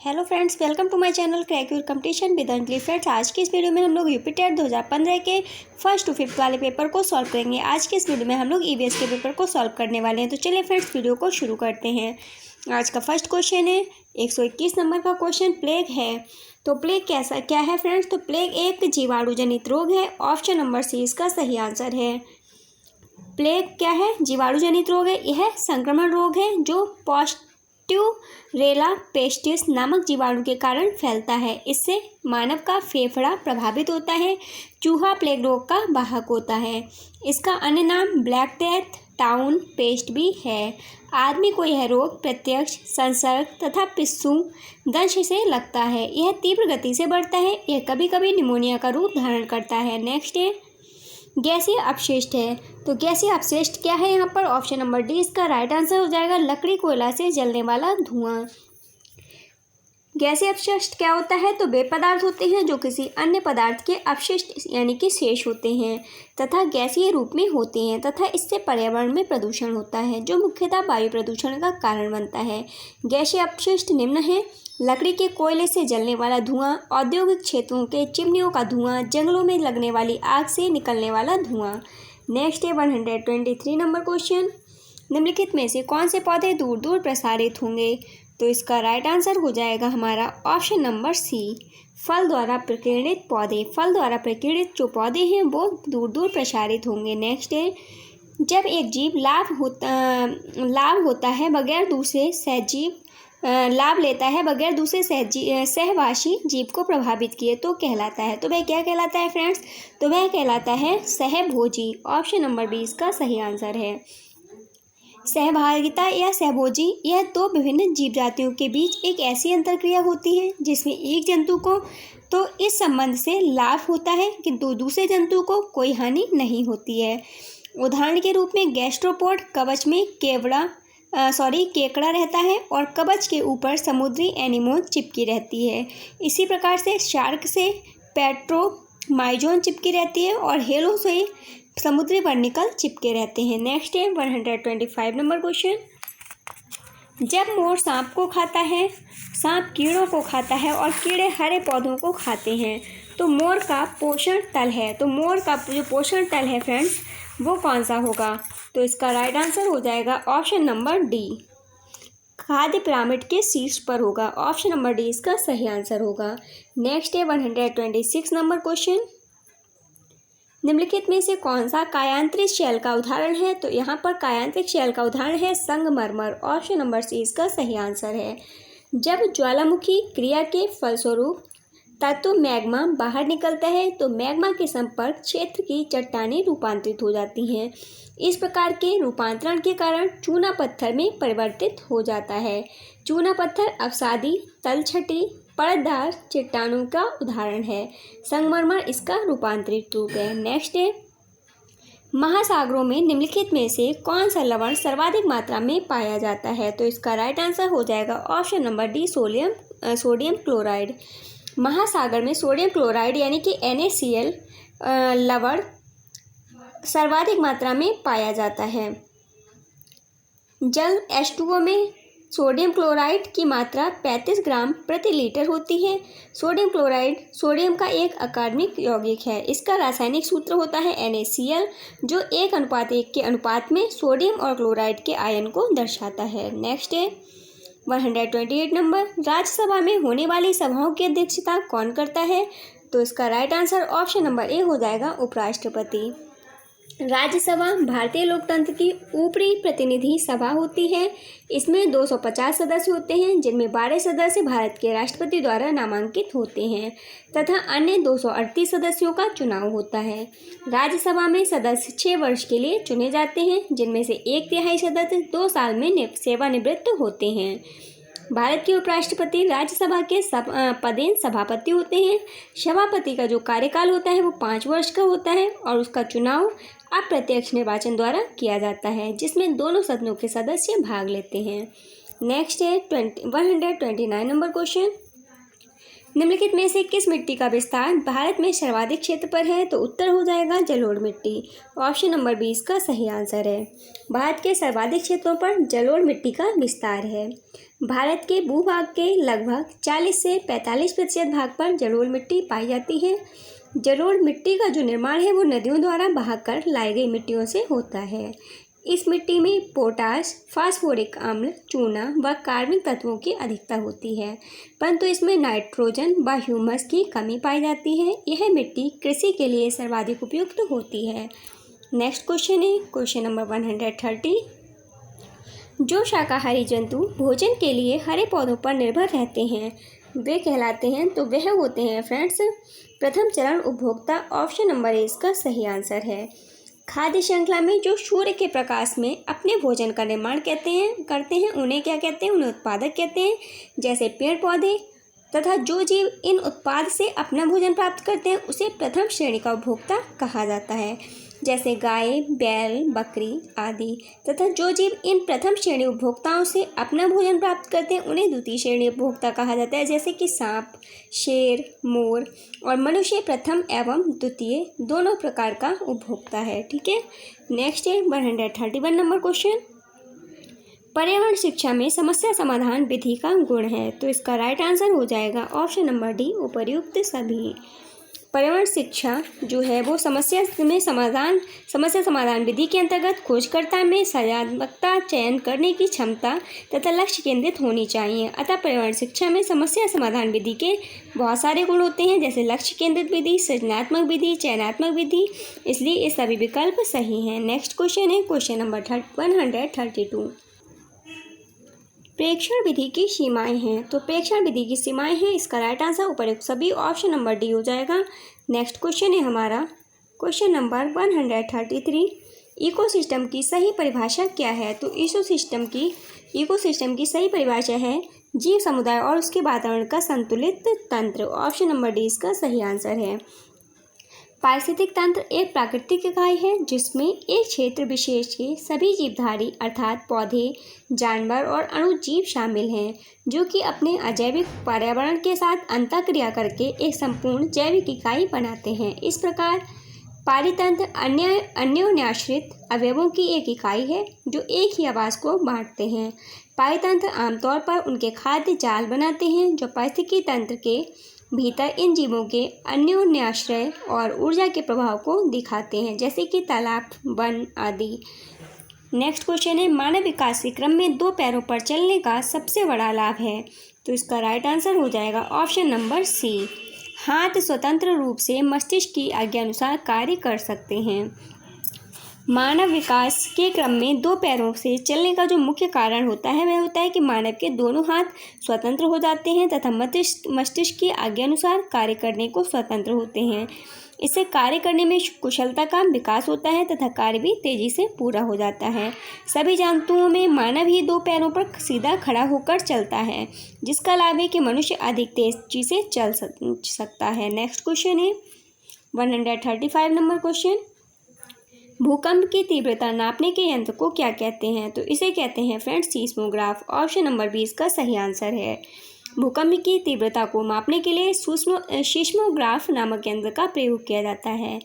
Hello friends, welcome to my channel crack your competition with Anjali. Friends, आज की इस video में हम लोग यूपी टेट 2015 के फर्स्ट टू फिफ्थ वाले पेपर को सॉल्व करेंगे। आज के इस वीडियो में हम लोग ईवीएस के पेपर को सॉल्व करने वाले हैं। तो चलिए फ्रेंड्स, वीडियो को शुरू करते हैं। आज का फर्स्ट क्वेश्चन है 121 नंबर का क्वेश्चन, प्लेग है। तो प्लेग क्या है फ्रेंड्स? तो प्लेग एक जीवाणु जनित रोग है। ऑप्शन नंबर सी इसका सही आंसर है। प्लेग क्या है? जीवाणु जनित रोग है। यह संक्रमण रोग है जो पास्ट्यूरेला पेस्टिस नामक जीवाणु के कारण फैलता है। इससे मानव का फेफड़ा प्रभावित होता है। चूहा प्लेग रोग का वाहक होता है। इसका अन्य नाम ब्लैक डेथ, टाउन पेस्ट भी है। आदमी को यह रोग प्रत्यक्ष संसर्ग तथा पिस्सू दंश से लगता है। यह तीव्र गति से बढ़ता है। यह कभी कभी निमोनिया का रूप धारण करता है। नेक्स्ट है गैसीय अपशिष्ट है। तो गैसीय अपशिष्ट क्या है यहाँ पर? ऑप्शन नंबर डी इसका राइट आंसर हो जाएगा। लकड़ी कोयला से जलने वाला धुआं। गैसीय अपशिष्ट क्या होता है? तो वे पदार्थ होते हैं जो किसी अन्य पदार्थ के अपशिष्ट यानी कि शेष होते हैं तथा गैसीय रूप में होते हैं तथा इससे पर्यावरण में प्रदूषण होता है जो मुख्यतः वायु प्रदूषण का कारण बनता है। गैसीय अपशिष्ट निम्न है: लकड़ी के कोयले से जलने वाला धुआं, औद्योगिक क्षेत्रों के चिमनियों का धुआं, जंगलों में लगने वाली आग से निकलने वाला धुआं। नेक्स्ट है 123 नंबर क्वेश्चन, निम्नलिखित में से कौन से पौधे दूर दूर प्रसारित होंगे? तो इसका राइट आंसर हो जाएगा हमारा ऑप्शन नंबर सी, फल द्वारा प्रकीर्णित पौधे। फल द्वारा प्रकीर्णित जो पौधे हैं वो दूर दूर प्रसारित होंगे। नेक्स्ट है जब एक जीव लाभ होता है बगैर दूसरे सहजीव लाभ लेता है बगैर दूसरे सहवासी जीव को प्रभावित किए तो कहलाता है। तो वह क्या कहलाता है फ्रेंड्स? तो वह कहलाता है सहभोजी। ऑप्शन नंबर बी इसका सही आंसर है। सहभागिता या सहभोजी यह दो विभिन्न जीव जातियों के बीच एक ऐसी अंतरक्रिया होती है जिसमें एक जंतु को तो इस संबंध से लाभ होता है किंतु दूसरे जंतु को कोई हानि नहीं होती है। उदाहरण के रूप में गैस्ट्रोपोड कवच में केकड़ा रहता है और कवच के ऊपर समुद्री एनीमोन चिपकी रहती है। इसी प्रकार से शार्क से पेट्रोमाइजोन चिपकी रहती है और हेलो से समुद्री वर्निकल चिपके रहते हैं। नेक्स्ट है 125 नंबर क्वेश्चन, जब मोर सांप को खाता है, सांप कीड़ों को खाता है और कीड़े हरे पौधों को खाते हैं तो मोर का पोषण तल है। तो मोर का जो पोषण तल है फ्रेंड्स वो कौन सा होगा? तो इसका राइट आंसर हो जाएगा ऑप्शन नंबर डी, खाद्य पिरामिड के शीर्ष पर होगा। ऑप्शन नंबर डी इसका सही आंसर होगा। नेक्स्ट है 126 नंबर क्वेश्चन, निम्नलिखित में से कौन सा कायांतरित शैल का उदाहरण है? तो यहाँ पर कायांतरित शैल का उदाहरण है संगमरमर। ऑप्शन नंबर सी इसका सही आंसर है। जब ज्वालामुखी क्रिया के फलस्वरूप तत्व मैग्मा बाहर निकलता है तो मैग्मा के संपर्क क्षेत्र की चट्टानें रूपांतरित हो जाती हैं। इस प्रकार के रूपांतरण के कारण चूना पत्थर में परिवर्तित हो जाता है। चूना पत्थर अवसादी तलछटी परतदार चट्टानों का उदाहरण है। संगमरमर इसका रूपांतरित रूप है। नेक्स्ट है महासागरों में निम्नलिखित में से कौन सा लवण सर्वाधिक मात्रा में पाया जाता है? तो इसका राइट आंसर हो जाएगा option number D, sodium chloride. महासागर में सोडियम क्लोराइड यानी कि NaCl लवण सर्वाधिक मात्रा में पाया जाता है। जल H2O में सोडियम क्लोराइड की मात्रा 35 ग्राम प्रति लीटर होती है। सोडियम क्लोराइड सोडियम का एक अकार्बनिक यौगिक है। इसका रासायनिक सूत्र होता है NaCl जो 1:1 के अनुपात में सोडियम और क्लोराइड के आयन को दर्शाता है। नेक्स्ट है 128 नंबर, राज्यसभा में होने वाली सभाओं की अध्यक्षता कौन करता है? तो इसका right answer option number A हो जाएगा, उपराष्ट्रपति। राज्यसभा भारतीय लोकतंत्र की ऊपरी प्रतिनिधि सभा होती है। इसमें 250 सदस्य होते हैं जिनमें 12 सदस्य भारत के राष्ट्रपति द्वारा नामांकित होते हैं तथा अन्य 238 सदस्यों का चुनाव होता है। राज्यसभा में सदस्य 6 वर्ष के लिए चुने जाते हैं जिनमें से 1/3 सदस्य 2 साल में सेवानिवृत्त होते हैं। भारत के उपराष्ट्रपति राज्यसभा के पदेन सभापति होते हैं। सभापति का जो कार्यकाल होता है वो 5 वर्ष का होता है और उसका चुनाव अप्रत्यक्ष निर्वाचन द्वारा किया जाता है जिसमें दोनों सदनों के सदस्य भाग लेते हैं। नेक्स्ट है 129 नंबर क्वेश्चन, निम्नलिखित में से किस मिट्टी का विस्तार भारत में सर्वाधिक क्षेत्र पर है? तो उत्तर हो जाएगा जलोढ़ मिट्टी। ऑप्शन नंबर 20 का सही आंसर है। भारत के सर्वाधिक क्षेत्रों पर जलोढ़ मिट्टी का विस्तार है। भारत के भूभाग के लगभग 40 से 45% भाग पर जलोढ़ मिट्टी पाई जाती है। जलोढ़ मिट्टी का जो निर्माण है वो नदियों द्वारा बहाकर लाई गई मिट्टियों से होता है। इस मिट्टी में पोटाश, फास्फोरिक अम्ल, चूना व कार्बनिक तत्वों की अधिकता होती है, परंतु इसमें नाइट्रोजन व ह्यूमस की कमी पाई जाती है। यह मिट्टी कृषि के लिए सर्वाधिक उपयुक्त होती है। नेक्स्ट क्वेश्चन है क्वेश्चन नंबर 130। जो शाकाहारी जंतु भोजन के लिए हरे पौधों पर निर्भर रहते हैं वे कहलाते हैं, तो वह होते हैं फ्रेंड्स प्रथम चरण उपभोक्ता। ऑप्शन नंबर 1 इसका सही आंसर है। खाद्य श्रृंखला में जो सूर्य के प्रकाश में अपने भोजन का निर्माण करते हैं उन्हें क्या कहते हैं? उन्हें उत्पादक कहते हैं। जैसे पेड़ पौधे तथा जो जीव इन उत्पाद से अपना भोजन प्राप्त करते हैं उसे प्रथम श्रेणी का उपभोक्ता कहा जाता है। जैसे गाय, बैल, बकरी आदि। तथा जो जीव इन प्रथम श्रेणी उपभोक्ताओं से अपना भोजन प्राप्त करते हैं उन्हें द्वितीय श्रेणी उपभोक्ता कहा जाता है। जैसे कि सांप, शेर, मोर और मनुष्य प्रथम एवं द्वितीय दोनों प्रकार का उपभोक्ता है। ठीक है। नेक्स्ट है 131 नंबर क्वेश्चन। पर्यावरण शिक्षा में समस्या समाधान विधि का गुण है, तो इसका राइट आंसर हो जाएगा ऑप्शन नंबर डी उपर्युक्त सभी। पर्यावरण शिक्षा जो है वो समस्या समाधान विधि के अंतर्गत खोजकर्ता में सृजनात्मकता, चयन करने की क्षमता तथा लक्ष्य केंद्रित होनी चाहिए। अतः पर्यावरण शिक्षा में समस्या समाधान विधि के बहुत सारे गुण होते हैं, जैसे लक्ष्य केंद्रित विधि, सृजनात्मक विधि, चयनात्मक विधि, इसलिए ये सभी विकल्प सही हैं। नेक्स्ट क्वेश्चन है क्वेश्चन नंबर 132। प्रेक्षण विधि की सीमाएं हैं, तो प्रेक्षण विधि की सीमाएं हैं, इसका राइट आंसर उपर्युक्त सभी ऑप्शन नंबर डी हो जाएगा। नेक्स्ट क्वेश्चन है हमारा क्वेश्चन नंबर 133। इकोसिस्टम की सही परिभाषा क्या है? तो इकोसिस्टम की सही परिभाषा है जीव समुदाय और उसके वातावरण का संतुलित तंत्र। ऑप्शन नंबर डी इसका सही आंसर है। पारिस्थितिक तंत्र एक प्राकृतिक इकाई है जिसमें एक क्षेत्र विशेष के सभी जीवधारी अर्थात पौधे, जानवर और अणुजीव शामिल हैं, जो कि अपने अजैविक पर्यावरण के साथ अंतःक्रिया करके एक संपूर्ण जैविक इकाई बनाते हैं। इस प्रकार पारितंत्र अन्योन्याश्रित अवयवों की एक इकाई है जो एक ही आवास को बांटते हैं। पारितंत्र आमतौर पर उनके खाद्य जाल बनाते हैं जो पारिस्थितिकी तंत्र के भीतर इन जीवों के अन्योन्याश्रय और ऊर्जा के प्रभाव को दिखाते हैं, जैसे कि तालाब, वन आदि। नेक्स्ट क्वेश्चन है मानव विकास के क्रम में 2 पैरों पर चलने का सबसे बड़ा लाभ है, तो इसका राइट आंसर हो जाएगा ऑप्शन नंबर सी। हाथ स्वतंत्र रूप से मस्तिष्क की आज्ञानुसार कार्य कर सकते हैं। मानव विकास के क्रम में 2 पैरों से चलने का जो मुख्य कारण होता है वह होता है कि मानव के दोनों हाथ स्वतंत्र हो जाते हैं तथा मस्तिष्क की आज्ञानुसार कार्य करने को स्वतंत्र होते हैं। इससे कार्य करने में कुशलता का विकास होता है तथा कार्य भी तेजी से पूरा हो जाता है। सभी जंतुओं में मानव ही 2 पैरों पर सीधा खड़ा होकर चलता है, जिसका लाभ है कि मनुष्य अधिक तेजी से चल सकता है। नेक्स्ट क्वेश्चन है 135 नंबर क्वेश्चन। भूकंप की तीव्रता नापने के यंत्र को क्या कहते हैं? तो इसे कहते हैं फ्रेंड्स सीस्मोग्राफ। ऑप्शन नंबर 20 का सही आंसर है। भूकंप की तीव्रता को मापने के लिए सीस्मोग्राफ नामक यंत्र का प्रयोग किया जाता है।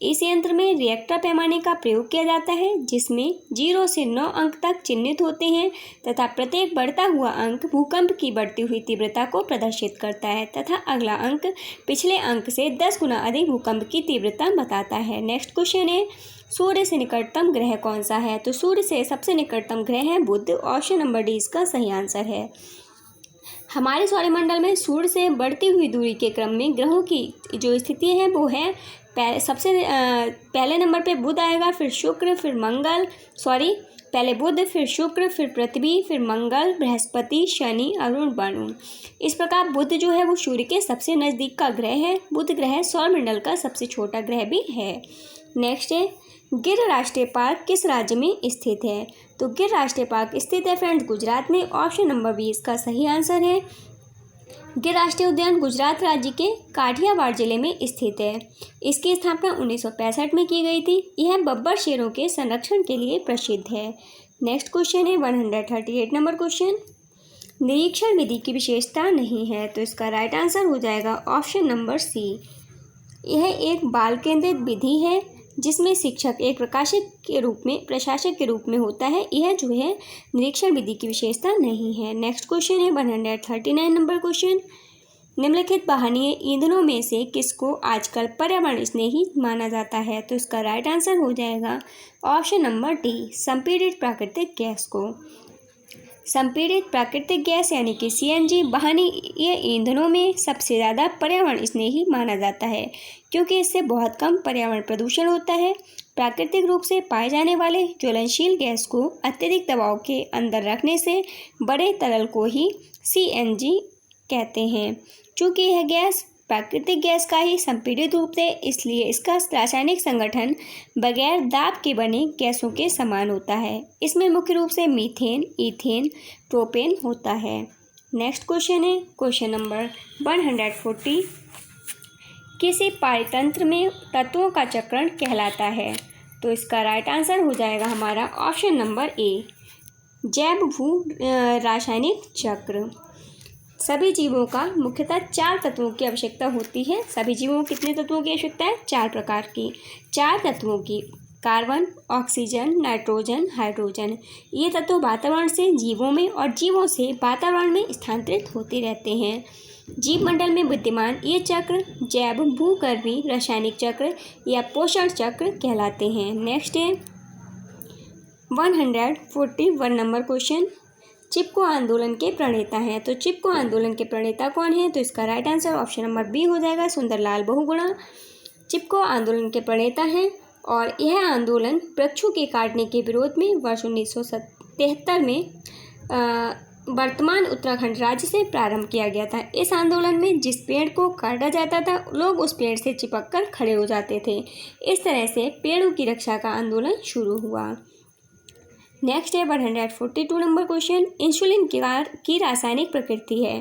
इस यंत्र में रिएक्टर पैमाने का प्रयोग किया जाता है जिसमें 0 से 9 अंक तक चिन्हित होते हैं तथा प्रत्येक बढ़ता हुआ अंक भूकंप की बढ़ती हुई तीव्रता को प्रदर्शित करता है तथा अगला अंक पिछले अंक से 10 गुना अधिक भूकंप की तीव्रता बताता है। नेक्स्ट क्वेश्चन है सूर्य से निकटतम ग्रह कौन सा है? तो सूर्य से सबसे निकटतम ग्रह है बुध। ऑप्शन नंबर डी इसका सही आंसर है। हमारे सौरमंडल में सूर्य से बढ़ती हुई दूरी के क्रम में ग्रहों की जो स्थिति है वो है पहले नंबर पे बुध आएगा, फिर शुक्र, फिर मंगल, पहले बुध, फिर शुक्र, फिर पृथ्वी, फिर मंगल, बृहस्पति, शनि, अरुण, वरुण। इस प्रकार बुध जो है वो सूर्य के सबसे नज़दीक का ग्रह है। बुध ग्रह सौरमंडल का सबसे छोटा ग्रह भी है। नेक्स्ट है गिर राष्ट्रीय पार्क किस राज्य में स्थित है? तो गिर राष्ट्रीय पार्क स्थित है फ्रेंड्स गुजरात में। ऑप्शन नंबर 20 का सही आंसर है। गिर राष्ट्रीय उद्यान गुजरात राज्य के काठियावाड़ जिले में स्थित है। इसकी स्थापना 1965 में की गई थी। यह बब्बर शेरों के संरक्षण के लिए प्रसिद्ध है। नेक्स्ट क्वेश्चन है 138 नंबर क्वेश्चन। निरीक्षण विधि की विशेषता नहीं है, तो इसका राइट आंसर हो जाएगा ऑप्शन नंबर सी। यह एक बाल केंद्रित विधि है जिसमें शिक्षक एक प्रशासक के रूप में होता है। यह जो है निरीक्षण विधि की विशेषता नहीं है। नेक्स्ट क्वेश्चन है 139 नंबर क्वेश्चन। निम्नलिखित वाहनीय ईंधनों में से किसको आजकल पर्यावरण स्नेही माना जाता है, तो इसका राइट आंसर हो जाएगा ऑप्शन नंबर डी, संपीड़ित प्राकृतिक गैस को। संपीड़ित प्राकृतिक गैस यानी कि सीएनजी वाहनीय ईंधनों में सबसे ज़्यादा पर्यावरण स्नेही माना जाता है क्योंकि इससे बहुत कम पर्यावरण प्रदूषण होता है। प्राकृतिक रूप से पाए जाने वाले ज्वलनशील गैस को अत्यधिक दबाव के अंदर रखने से बड़े तरल को ही सीएनजी कहते हैं। चूँकि यह गैस प्राकृतिक गैस का ही संपीड़ित रूप है, इसलिए इसका रासायनिक संगठन बगैर दाब के बने गैसों के समान होता है। इसमें मुख्य रूप से मीथेन, ईथेन, प्रोपेन होता है। नेक्स्ट क्वेश्चन है क्वेश्चन नंबर 140। किसी पारतंत्र में तत्वों का चक्रण कहलाता है, तो इसका राइट आंसर हो जाएगा हमारा ऑप्शन नंबर ए, जैव भू रासायनिक चक्र। सभी जीवों का मुख्यतः 4 तत्वों की आवश्यकता होती है। सभी जीवों को कितने तत्वों की आवश्यकता है? 4 प्रकार की, 4 तत्वों की, कार्बन, ऑक्सीजन, नाइट्रोजन, हाइड्रोजन। ये तत्व वातावरण से जीवों में और जीवों से वातावरण में स्थानांतरित होते रहते हैं। जीव मंडल में विद्यमान ये चक्र जैव भूगर्भीय रासायनिक चक्र या पोषण चक्र कहलाते हैं। नेक्स्ट है 141 नंबर क्वेश्चन। चिपको आंदोलन के प्रणेता हैं, तो चिपको आंदोलन के प्रणेता कौन है, तो इसका right answer option number B हो जाएगा, सुंदरलाल बहुगुणा। चिपको आंदोलन के प्रणेता हैं और यह आंदोलन वृक्षों के काटने के विरोध में वर्ष 1973 में वर्तमान उत्तराखंड राज्य से प्रारंभ किया गया था। इस आंदोलन में जिस पेड़ को काटा जाता था लोग उस पेड़ से चिपक कर खड़े हो जाते थे। इस तरह से पेड़ों की रक्षा का आंदोलन शुरू हुआ। नेक्स्ट है 142 नंबर क्वेश्चन। इंसुलिन की रासायनिक प्रकृति है,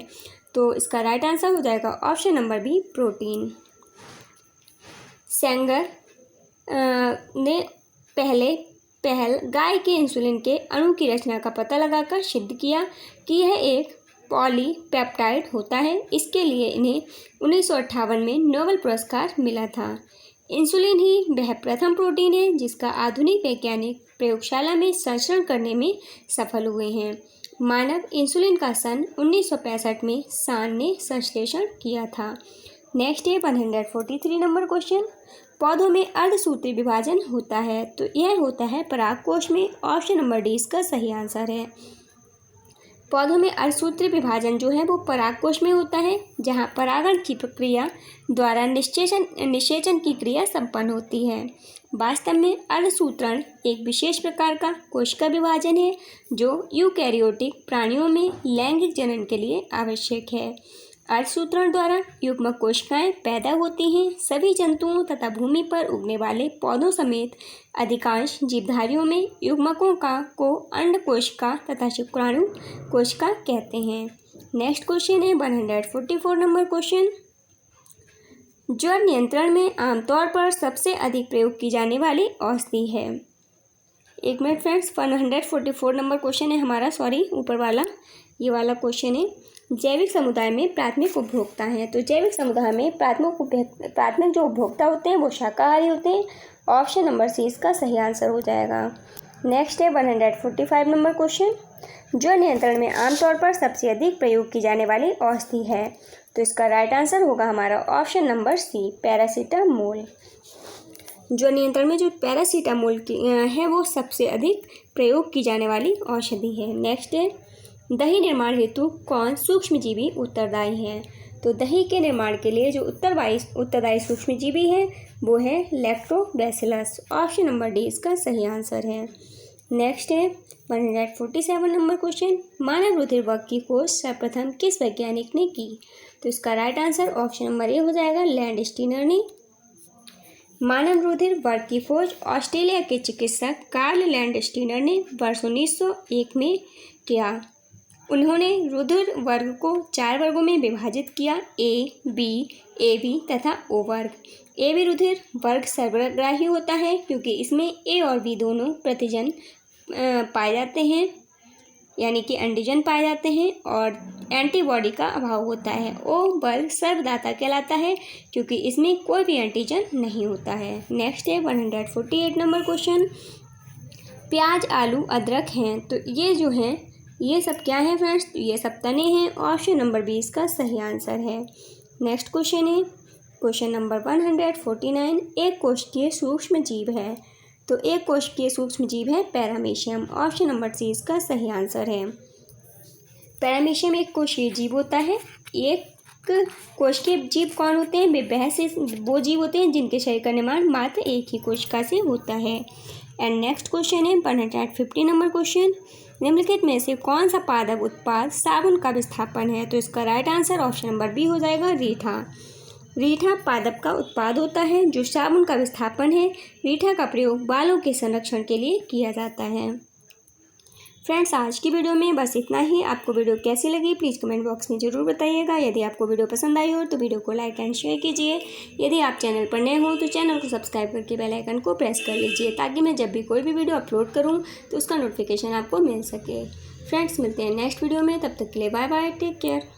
तो इसका राइट आंसर हो जाएगा option number B, protein. Sanger ने पहल गाय के इंसुलिन के अणु की रचना का पता लगाकर सिद्ध किया कि यह एक पॉलीपेप्टाइड होता है। इसके लिए इन्हें 1958 में नोबेल पुरस्कार मिला था। इंसुलिन ही वह प्रथम प्रोटीन है जिसका आधुनिक वैज्ञानिक प्रयोगशाला में संरक्षण करने में सफल हुए हैं। मानव इंसुलिन का सन 1965 में सान ने संश्लेषण किया था। नेक्स्ट है 143 नंबर क्वेश्चन। पौधों में अर्धसूत्री विभाजन होता है, तो यह होता है परागकोश में। ऑप्शन नंबर डी इसका सही आंसर है। पौधों में अर्धसूत्री विभाजन जो है वो परागकोश में होता है, जहाँ परागण की प्रक्रिया द्वारा निषेचन की क्रिया संपन्न होती है। वास्तव में अर्धसूत्रण एक विशेष प्रकार का कोशिका विभाजन है जो यूकैरियोटिक प्राणियों में लैंगिक जनन के लिए आवश्यक है। अर्धसूत्रण द्वारा युग्मक कोशिकाएं पैदा होती हैं। सभी जंतुओं तथा भूमि पर उगने वाले पौधों समेत अधिकांश जीवधारियों में युग्मकों को अंड कोशिका तथा शुक्राणु कोशिका कहते हैं। नेक्स्ट क्वेश्चन है 144 नंबर क्वेश्चन। ज्वर नियंत्रण में आमतौर पर सबसे अधिक प्रयोग की जाने वाली औषधि है। एक मिनट फ्रेंड्स, 144 नंबर क्वेश्चन है हमारा, ऊपर वाला ये वाला क्वेश्चन है। जैविक समुदाय में प्राथमिक उपभोक्ता हैं, तो जैविक समुदाय में प्राथमिक जो उपभोक्ता होते हैं वो शाकाहारी होते हैं। ऑप्शन नंबर सी इसका सही आंसर हो जाएगा। नेक्स्ट है 145 नंबर क्वेश्चन। ज्वर नियंत्रण में आमतौर पर सबसे अधिक प्रयोग की जाने वाली औषधि है, तो इसका राइट आंसर होगा हमारा ऑप्शन नंबर सी, पैरासीटामोल। ज्वर नियंत्रण में जो पैरासीटामोल है वो सबसे अधिक प्रयोग की जाने वाली औषधि है। नेक्स्ट है दही निर्माण हेतु कौन सूक्ष्मजीवी उत्तरदायी है, तो दही के निर्माण के लिए जो उत्तरदायी सूक्ष्मजीवी है वो है लैक्टोबैसिलस। ऑप्शन नंबर डी इसका सही आंसर है। नेक्स्ट है 147 नंबर क्वेश्चन। मानव रुधिर वर्ग की खोज सर्वप्रथम किस वैज्ञानिक ने की, तो इसका right answer option number A हो जाएगा, लैंडस्टीनर ने। मानव रुधिर वर्ग की खोज ऑस्ट्रेलिया के चिकित्सक कार्ल लैंडस्टीनर ने वर्ष 1901 में किया। उन्होंने रुधिर वर्ग को 4 वर्गों में विभाजित किया, ए, बी, ए बी तथा ओ वर्ग। ए बी रुधिर वर्ग सर्वग्राही होता है क्योंकि इसमें ए और बी दोनों प्रतिजन पाए जाते हैं। यानी कि एंटीजन पाए जाते हैं और एंटीबॉडी का अभाव होता है। ओ बल सर्वदाता कहलाता है क्योंकि इसमें कोई भी एंटीजन नहीं होता है। नेक्स्ट है 148 नंबर क्वेश्चन। प्याज, आलू, अदरक हैं तो ये जो हैं ये सब क्या है फ्रेंड्स? तो ये सब तने हैं। ऑप्शन नंबर 20 का सही आंसर है। नेक्स्ट क्वेश्चन है क्वेश्चन नंबर 149। एक कोशिकीय सूक्ष्म जीव है तो एक कोशिकीय सूक्ष्म जीव है पैरामीशियम। ऑप्शन नंबर 30 का सही आंसर है। पैरामीशियम एक कोशिकीय जीव होता है। एक कोशिकीय जीव कौन होते हैं? वो जीव होते हैं जिनके शरीर का निर्माण मात्र एक ही कोशिका से होता है। एंड नेक्स्ट क्वेश्चन है 150 नंबर क्वेश्चन। निम्नलिखित में से कौन सा पादप उत्पाद साबुन का विस्थापन है? तो इसका right answer option number B हो जाएगा, रीठा। रीठा पादप का उत्पाद होता है जो साबुन का विस्थापन है। रीठा का प्रयोग बालों के संरक्षण के लिए किया जाता है। फ्रेंड्स, आज की वीडियो में बस इतना ही। आपको वीडियो कैसी लगी प्लीज़ कमेंट बॉक्स में ज़रूर बताइएगा। यदि आपको वीडियो पसंद आई हो तो वीडियो को लाइक एंड शेयर कीजिए। यदि आप चैनल पर नए हो तो चैनल को सब्सक्राइब करके बेल आइकन को प्रेस कर लीजिए ताकि मैं जब भी कोई भी वीडियो अपलोड करूँ तो उसका नोटिफिकेशन आपको मिल सके। फ्रेंड्स, मिलते हैं नेक्स्ट वीडियो में, तब तक के लिए बाय बाय, टेक केयर।